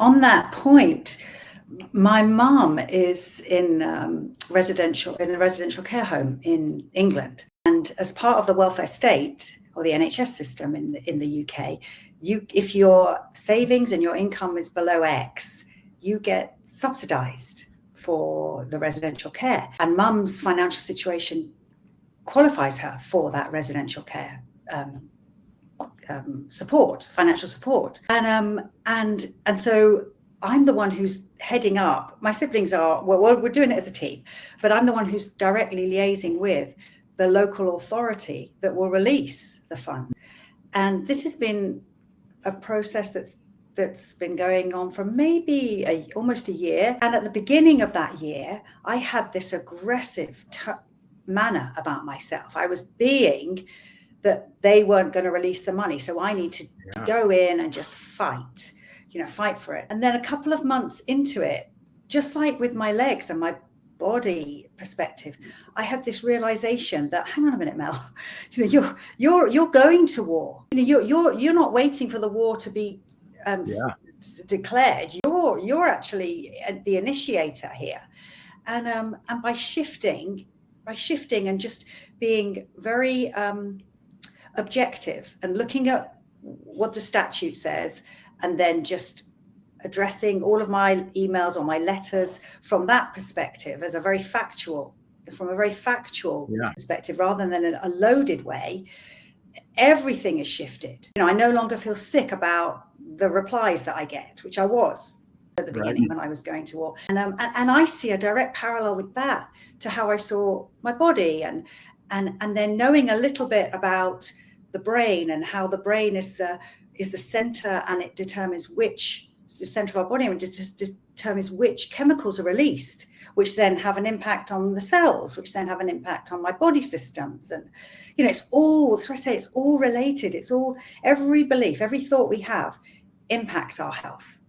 on that point, my mum is in a residential care home in England, and as part of the welfare state or the NHS system in the UK, if your savings and your income is below X, you get subsidised for the residential care, and mum's financial situation qualifies her for that residential care financial support, and so I'm the one who's heading up. My siblings are, well, we're doing it as a team, but I'm the one who's directly liaising with the local authority that will release the fund. And this has been a process that's been going on for maybe almost a year. And at the beginning of that year, I had this aggressive manner about myself. I was being that they weren't going to release the money, so I need to go in and just fight for it. And then a couple of months into it, just like with my legs and my body perspective, I had this realization that, hang on a minute, Mel, you're going to war. You're not waiting for the war to be declared. You're actually the initiator here. And by shifting and just being very objective and looking at what the statute says, and then just addressing all of my emails or my letters from that perspective as a very factual perspective, rather than in a loaded way, everything is shifted. I no longer feel sick about the replies that I get, which I was at the beginning when I was going to war. And I see a direct parallel with that to how I saw my body, and then knowing a little bit about the brain and how the brain is the center, and it determines the center of our body, and it determines which chemicals are released, which then have an impact on the cells, which then have an impact on my body systems. And it's all, that's why I say it's all related. It's all, every belief, every thought we have impacts our health.